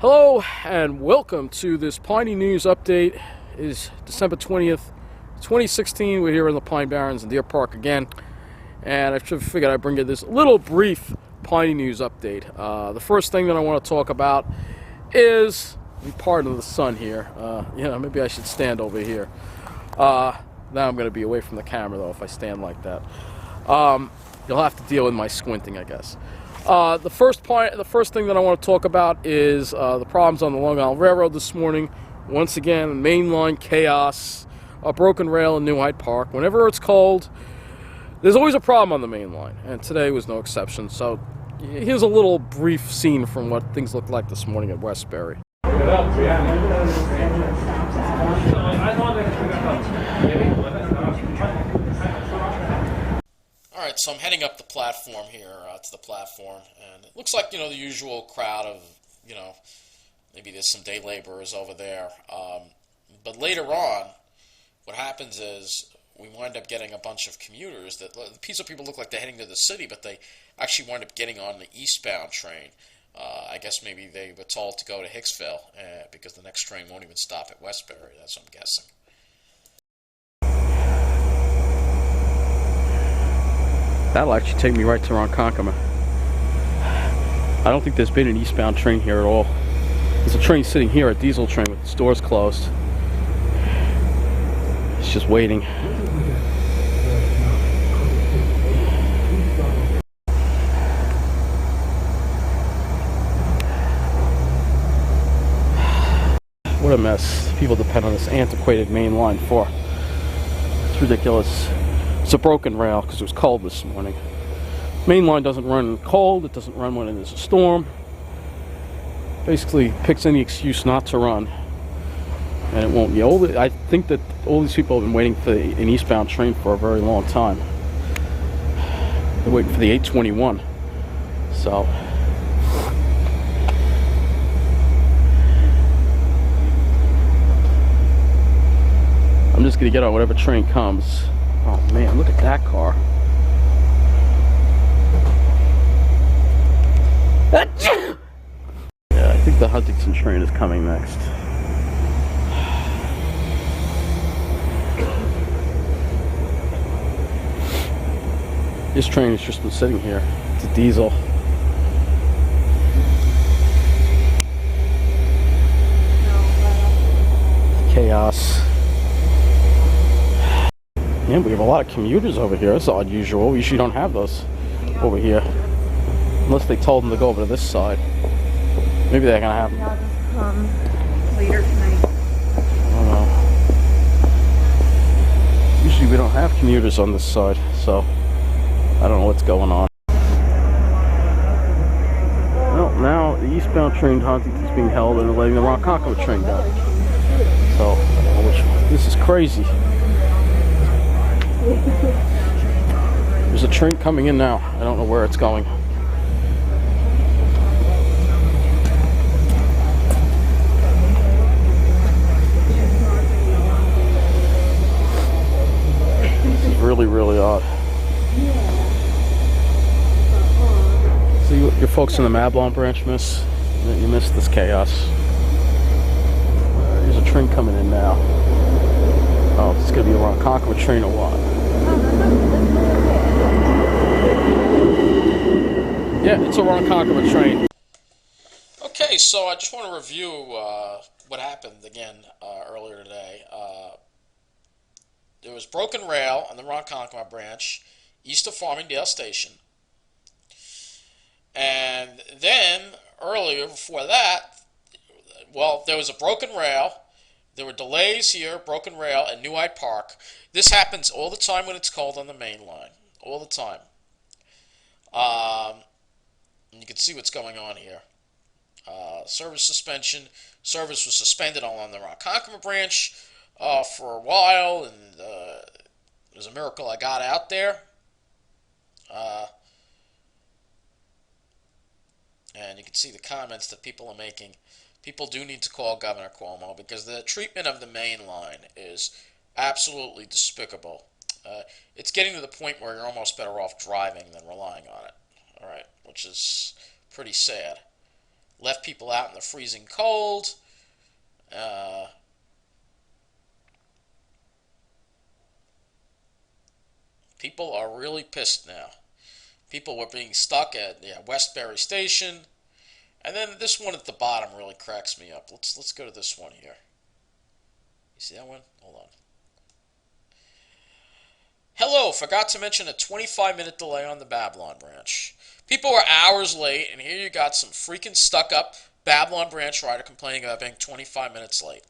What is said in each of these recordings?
Hello and welcome to this Piney News update. It is December 20th, 2016. We're here in the Pine Barrens in LIRR Park again. And I figured I'd bring you this little brief Piney News update. The first thing that I want to talk about is, pardon the sun here, maybe I should stand over here. Now I'm going to be away from the camera though if I stand like that. You'll have to deal with my squinting, I guess. The first thing that I want to talk about is the problems on the Long Island Railroad this morning. Once again, main line chaos, a broken rail in New Hyde Park. Whenever it's cold, there's always a problem on the main line, and today was no exception. So here's a little brief scene from what things looked like this morning at Westbury. Alright, so I'm heading up the platform here, to the platform, and it looks like, the usual crowd of, maybe there's some day laborers over there. But later on, what happens is we wind up getting a bunch of commuters that, these people look like they're heading to the city, but they actually wind up getting on the eastbound train. I guess maybe they were told to go to Hicksville, because the next train won't even stop at Westbury, that's what I'm guessing. That'll actually take me right to Ronkonkoma. I don't think there's been an eastbound train here at all. There's a train sitting here, a diesel train with its doors closed. It's just waiting. What a mess. People depend on this antiquated main line for. It's ridiculous. It's a broken rail because it was cold this morning. Main line doesn't run cold, it doesn't run when there's a storm. Basically picks any excuse not to run. And it won't. I think that all these people have been waiting for an eastbound train for a very long time. They're waiting for the 821. So I'm just gonna get on whatever train comes. Oh man, look at that car. Yeah, I think the Huntington train is coming next. This train has just been sitting here. It's a diesel. Chaos. Yeah, we have a lot of commuters over here. That's unusual. We usually don't have those over here. Unless they told them to go over to this side. Maybe they're going to have them. I'll just come later tonight. I don't know. Usually we don't have commuters on this side, so I don't know what's going on. Well, now the eastbound train to Huntington is being held and they're letting the Ronkonkoma train down. So, I don't know which one. This is crazy. There's a train coming in now. I don't know where it's going. This is really, really odd. So your folks in the Mablon branch miss? You missed this chaos. There's a train coming in now. Oh, it's going to be a Ronkonkoma train or what? Yeah, it's a Ronkonkoma train. Okay, so I just want to review what happened again earlier today. There was broken rail on the Ronkonkoma branch east of Farmingdale Station. And then, earlier before that, well, there was a broken rail. There were delays here, broken rail at New Hyde Park. This happens all the time when it's cold on the main line. All the time. And you can see what's going on here. Service suspension. Service was suspended on the Ronkonkoma branch for a while, and it was a miracle I got out there. And you can see the comments that people are making. People do need to call Governor Cuomo because the treatment of the main line is absolutely despicable. It's getting to the point where you're almost better off driving than relying on it. All right, which is pretty sad. left people out in the freezing cold. People are really pissed now. People were being stuck at Westbury Station. And then this one at the bottom really cracks me up. Let's go to this one here. You see that one? Hold on. Hello, forgot to mention a 25-minute delay on the Babylon branch. People were hours late, and here you got some freaking stuck-up Babylon branch rider complaining about being 25 minutes late.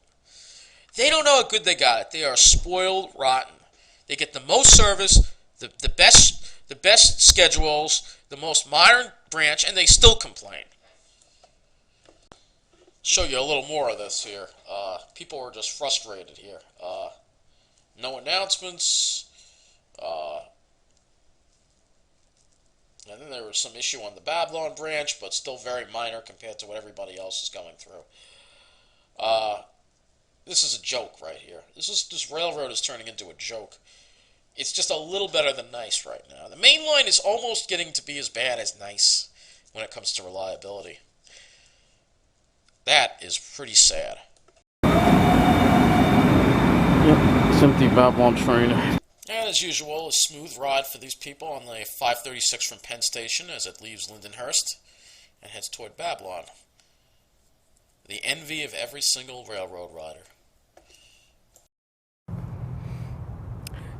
They don't know how good they got it. They are spoiled rotten. They get the most service, the best schedules, the most modern branch, and they still complain. Show you a little more of this here. People were just frustrated here. No announcements. And then there was some issue on the Babylon branch, but still very minor compared to what everybody else is going through. This is a joke right here. This railroad is turning into a joke. It's just a little better than nice right now. The main line is almost getting to be as bad as nice when it comes to reliability. That is pretty sad. Yep, it's empty Babylon train. And as usual, a smooth ride for these people on the 536 from Penn Station as it leaves Lindenhurst and heads toward Babylon. The envy of every single railroad rider.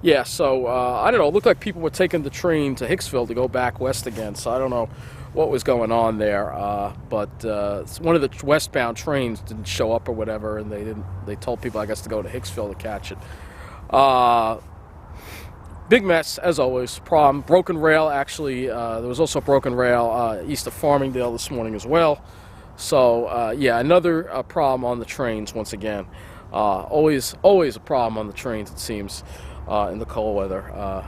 Yeah, so, I don't know, it looked like people were taking the train to Hicksville to go back west again, so I don't know what was going on there, but one of the westbound trains didn't show up or whatever, and they told people, I guess, to go to Hicksville to catch it. Big mess, as always. Problem. Broken rail, actually. There was also a broken rail east of Farmingdale this morning as well. So, yeah, another problem on the trains once again. Always a problem on the trains, it seems, in the cold weather.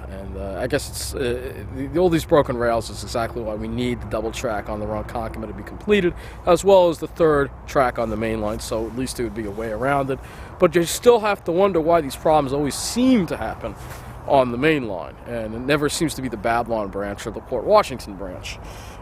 And I guess it's all these broken rails is exactly why we need the double track on the Ronkonkoma to be completed, as well as the third track on the main line, so at least there would be a way around it. But you still have to wonder why these problems always seem to happen on the main line, and it never seems to be the Babylon branch or the Port Washington branch.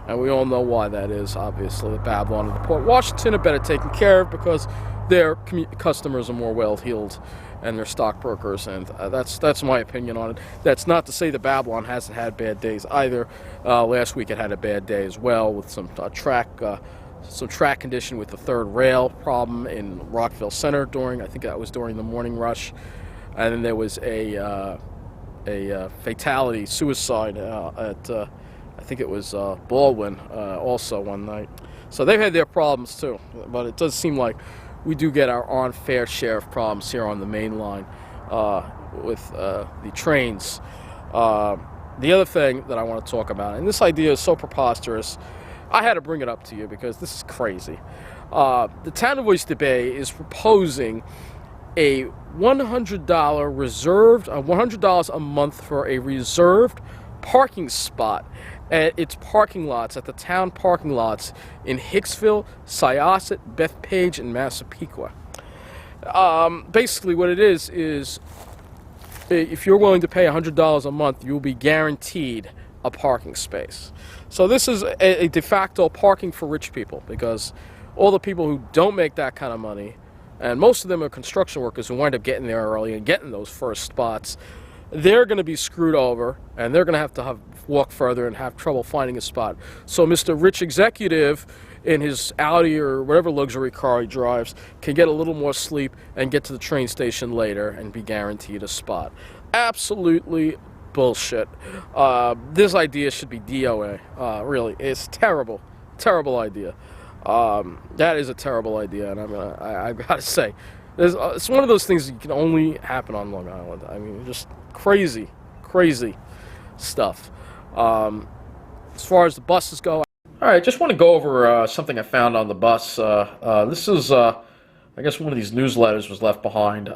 And we all know why that is, obviously. The Babylon and the Port Washington are better taken care of because their customers are more well-heeled and they're stockbrokers, and that's my opinion on it. That's not to say the Babylon hasn't had bad days either. Last week it had a bad day as well with some track condition with the third rail problem in Rockville Center I think that was during the morning rush. And then there was a fatality, suicide at, I think it was Baldwin, also one night. So they've had their problems too, but it does seem like we do get our unfair share of problems here on the main line with the trains. The other thing that I want to talk about, and this idea is so preposterous, I had to bring it up to you because this is crazy. The town of Oyster Bay is proposing a $100 reserved, $100 a month for a reserved parking spot at its parking lots, at the town parking lots in Hicksville, Syosset, Bethpage, and Massapequa. Basically what it is if you're willing to pay $100 a month, you'll be guaranteed a parking space. So this is a de facto parking for rich people, because all the people who don't make that kind of money, and most of them are construction workers who wind up getting there early and getting those first spots, they're going to be screwed over, and they're going to have walk further and have trouble finding a spot. So Mr. Rich Executive, in his Audi or whatever luxury car he drives, can get a little more sleep and get to the train station later and be guaranteed a spot. Absolutely bullshit. This idea should be DOA. Really, it's terrible idea. That is a terrible idea, and I've got to say, it's one of those things that can only happen on Long Island. I mean, just crazy stuff. As far as the buses go, all right, just want to go over something I found on the bus. This is, I guess, one of these newsletters was left behind.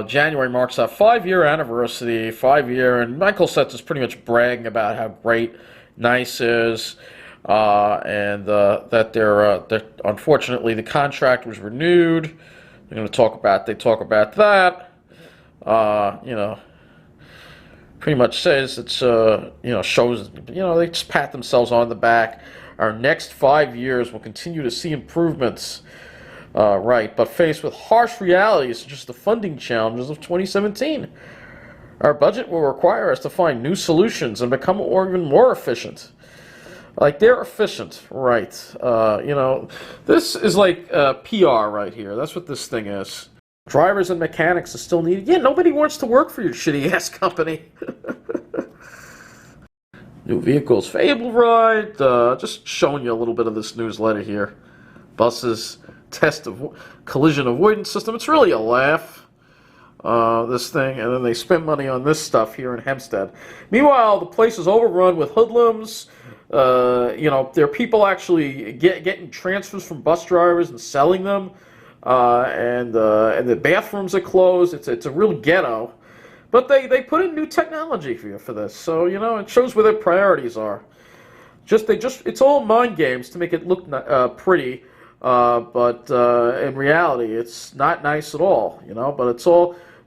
January marks our 5-year anniversary, 5-year, and Michael Setz is pretty much bragging about how great NICE is. And that they're unfortunately the contract was renewed. They're going to talk about that. Pretty much says it's shows they just pat themselves on the back our next 5 years will continue to see improvements. Right, but faced with harsh realities such as the funding challenges of 2017. Our budget will require us to find new solutions and become even more efficient. Like, they're efficient, right. You know, this is like PR right here. That's what this thing is. Drivers and mechanics are still needed. Yeah, nobody wants to work for your shitty-ass company. New vehicles, Fable Ride. Just showing you a little bit of this newsletter here. Buses, test of collision avoidance system. It's really a laugh, this thing. And then they spent money on this stuff here in Hempstead. Meanwhile, the place is overrun with hoodlums. You know, there are people actually getting transfers from bus drivers and selling them. And the bathrooms are closed. It's a real ghetto. But they put in new technology for this. So, you know, it shows where their priorities are. It's all mind games to make it look pretty. But in reality, it's not nice at all, you know. But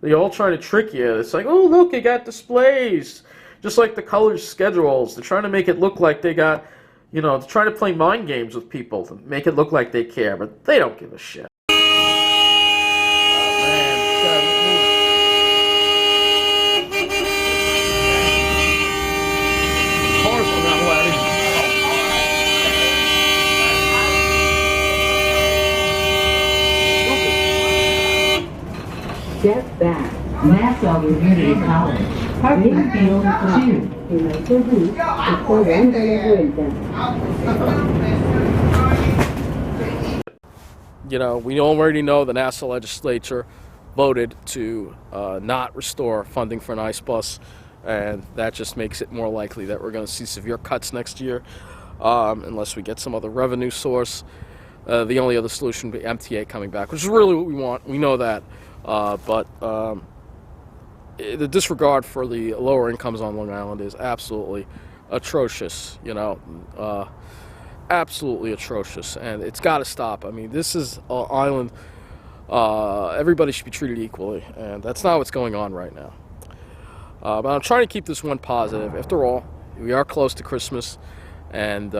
they're all trying to trick you. It's like, oh, look, they got displays, just like the color schedules. They're trying to make it look like they got, you know, they're trying to play mind games with people to make it look like they care, but they don't give a shit. Step back. Nassau Community College. Midfield 2. You know, we already know the Nassau legislature voted to not restore funding for an ICE bus, and that just makes it more likely that we're going to see severe cuts next year, unless we get some other revenue source. The only other solution would be MTA coming back, which is really what we want. We know that. But the disregard for the lower incomes on Long Island is absolutely atrocious, you know, absolutely atrocious, and it's got to stop. I mean, this is an island, everybody should be treated equally, and that's not what's going on right now. But I'm trying to keep this one positive. After all, we are close to Christmas, and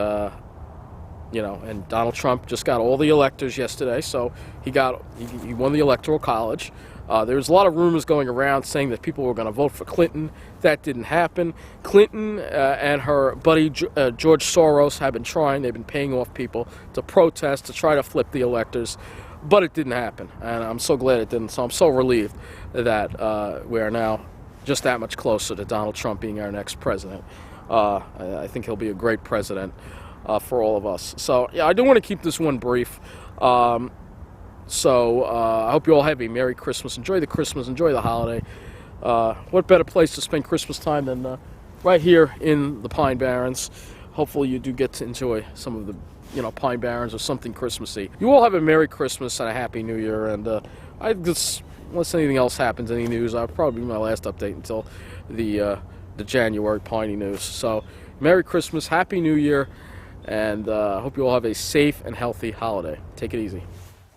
you know, and Donald Trump just got all the electors yesterday, so he won the Electoral College. There was a lot of rumors going around saying that people were going to vote for Clinton. That didn't happen. Clinton and her buddy George Soros have been trying. They've been paying off people to protest, to try to flip the electors, but it didn't happen, and I'm so glad it didn't. So I'm so relieved that we are now just that much closer to Donald Trump being our next president. I think he'll be a great president. For all of us. So, yeah, I do want to keep this one brief. I hope you all have a Merry Christmas. Enjoy the Christmas. Enjoy the holiday. What better place to spend Christmas time than right here in the Pine Barrens. Hopefully you do get to enjoy some of the, you know, Pine Barrens or something Christmassy. You all have a Merry Christmas and a Happy New Year. And unless anything else happens, any news, I'll probably be my last update until the January Piney news. So, Merry Christmas, Happy New Year. And I hope you all have a safe and healthy holiday. Take it easy.